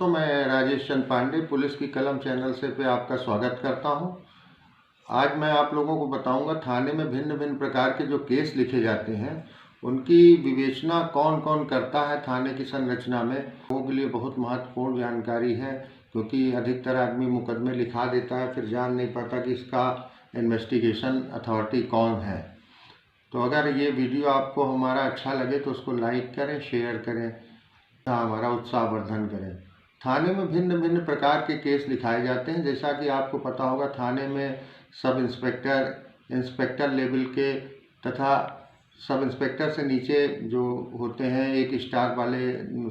दोस्तों, मैं राजेश चंद पांडे पुलिस की कलम चैनल से पे आपका स्वागत करता हूं। आज मैं आप लोगों को बताऊंगा थाने में भिन्न भिन्न प्रकार के जो केस लिखे जाते हैं उनकी विवेचना कौन कौन करता है थाने की संरचना में। लोगों के लिए बहुत महत्वपूर्ण जानकारी है, क्योंकि अधिकतर आदमी मुकदमे लिखा देता है, फिर जान नहीं पाता कि इसका इन्वेस्टिगेशन अथॉरिटी कौन है। तो अगर ये वीडियो आपको हमारा अच्छा लगे तो उसको लाइक करें, शेयर करें, हमारा उत्साहवर्धन करें। थाने में भिन्न भिन्न प्रकार के केस लिखाए जाते हैं। जैसा कि आपको पता होगा, थाने में सब इंस्पेक्टर, इंस्पेक्टर लेवल के तथा सब इंस्पेक्टर से नीचे जो होते हैं एक स्टार वाले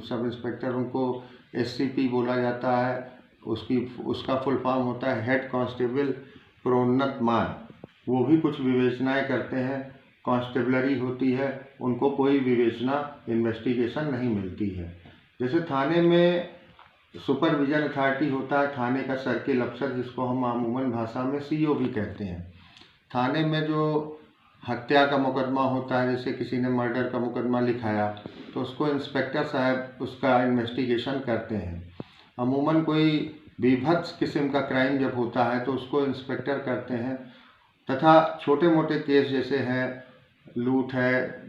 सब इंस्पेक्टर, उनको एससीपी बोला जाता है। उसका फुल फॉर्म होता है हेड कांस्टेबल प्रोन्नत मान। वो भी कुछ विवेचनाएं करते हैं। कांस्टेबलरी होती है, उनको कोई विवेचना इन्वेस्टिगेशन नहीं मिलती है। जैसे थाने में सुपरविजन अथॉरिटी होता है, थाने का सर्किल अफसर, जिसको हम अमूमन भाषा में सीओ भी कहते हैं। थाने में जो हत्या का मुकदमा होता है, जैसे किसी ने मर्डर का मुकदमा लिखाया, तो उसको इंस्पेक्टर साहब उसका इन्वेस्टिगेशन करते हैं। अमूमन कोई बीभत्स किस्म का क्राइम जब होता है तो उसको इंस्पेक्टर करते हैं। तथा छोटे मोटे केस जैसे हैं लूट है,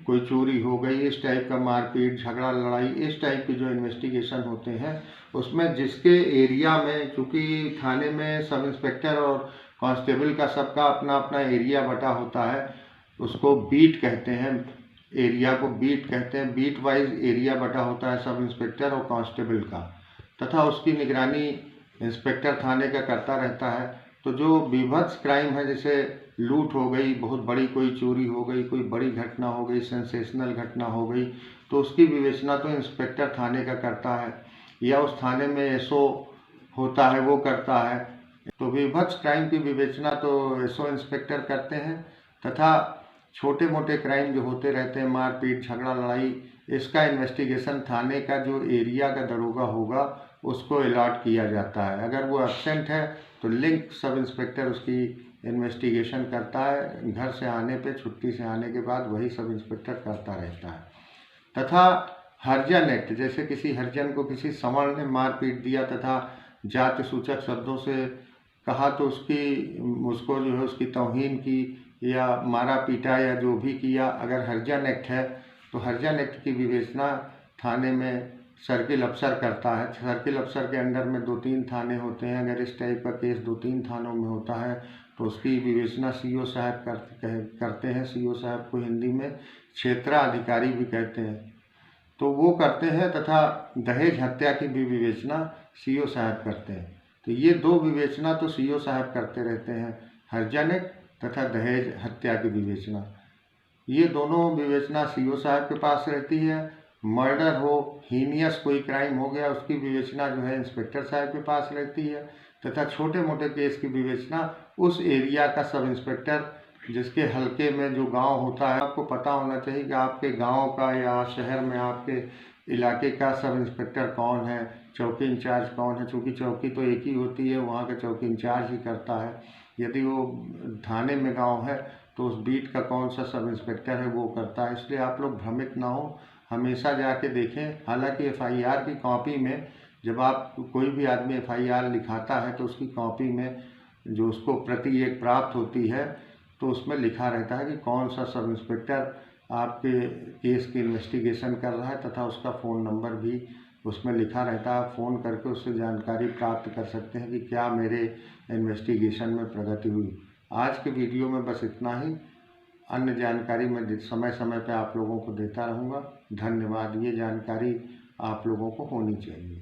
कोई चोरी हो गई, इस टाइप का मारपीट, झगड़ा, लड़ाई, इस टाइप के जो इन्वेस्टिगेशन होते हैं उसमें जिसके एरिया में, चूँकि थाने में सब इंस्पेक्टर और कांस्टेबल का सबका अपना अपना एरिया बटा होता है, उसको बीट कहते हैं, एरिया को बीट कहते हैं। बीट वाइज एरिया बटा होता है सब इंस्पेक्टर और कांस्टेबल का, तथा उसकी निगरानी इंस्पेक्टर थाने का करता रहता है। तो जो बीभत्स क्राइम है, जैसे लूट हो गई, बहुत बड़ी कोई चोरी हो गई, कोई बड़ी घटना हो गई, सेंसेशनल घटना हो गई, तो उसकी विवेचना तो इंस्पेक्टर थाने का करता है, या उस थाने में एसओ होता है वो करता है। तो बीभत्स क्राइम की विवेचना तो एसओ इंस्पेक्टर करते हैं। तथा छोटे मोटे क्राइम जो होते रहते हैं, मारपीट, झगड़ा, लड़ाई, इसका इन्वेस्टिगेशन थाने का जो एरिया का दरोगा होगा उसको अलॉट किया जाता है। अगर वो एब्सेंट है तो लिंक सब इंस्पेक्टर उसकी इन्वेस्टिगेशन करता है। घर से आने पे, छुट्टी से आने के बाद वही सब इंस्पेक्टर करता रहता है। तथा हरिजन एक्ट, जैसे किसी हरिजन को किसी सवर्ण ने मार पीट दिया तथा जाति सूचक शब्दों से कहा, तो उसको जो है उसकी तौहीन की या मारा पीटा या जो भी किया, अगर हरिजन एक्ट है तो हरिजन एक्ट की विवेचना थाने में सर्किल अफसर करता है। सर्किल अफसर के अंडर में 2-3 थाने होते हैं। अगर इस टाइप का केस 2-3 थानों में होता है तो उसकी विवेचना सीओ साहब करते हैं। सीओ साहब को हिंदी में क्षेत्राधिकारी भी कहते हैं, तो वो करते हैं। तथा दहेज हत्या की भी विवेचना सीओ साहब करते हैं। तो ये 2 विवेचना तो सीओ साहब करते रहते हैं, हरिजन एक्ट तथा दहेज हत्या की विवेचना। ये दोनों विवेचना सीओ साहब के पास रहती है। मर्डर हो, हीनियस कोई क्राइम हो गया, उसकी विवेचना जो है इंस्पेक्टर साहब के पास रहती है। तथा छोटे मोटे केस की विवेचना उस एरिया का सब इंस्पेक्टर, जिसके हल्के में जो गांव होता है, आपको पता होना चाहिए कि आपके गांव का या शहर में आपके इलाके का सब इंस्पेक्टर कौन है, चौकी इंचार्ज कौन है। चूँकि चौकी तो एक ही होती है, वहाँ का चौकी इंचार्ज ही करता है। यदि वो थाने में गाँव है तो उस बीट का कौन सा सब इंस्पेक्टर है वो करता है। इसलिए आप लोग भ्रमित ना हो, हमेशा जाके देखें। हालांकि एफआईआर की कॉपी में, जब आप कोई भी आदमी एफआईआर लिखाता है तो उसकी कॉपी में जो उसको प्रति एक प्राप्त होती है, तो उसमें लिखा रहता है कि कौन सा सब इंस्पेक्टर आपके केस की इन्वेस्टिगेशन कर रहा है, तथा उसका फ़ोन नंबर भी उसमें लिखा रहता है। फ़ोन करके उससे जानकारी प्राप्त कर सकते हैं कि क्या मेरे इन्वेस्टिगेशन में प्रगति हुई। आज के वीडियो में बस इतना ही। अन्य जानकारी मैं समय समय पर आप लोगों को देता रहूँगा। धन्यवाद। ये जानकारी आप लोगों को होनी चाहिए।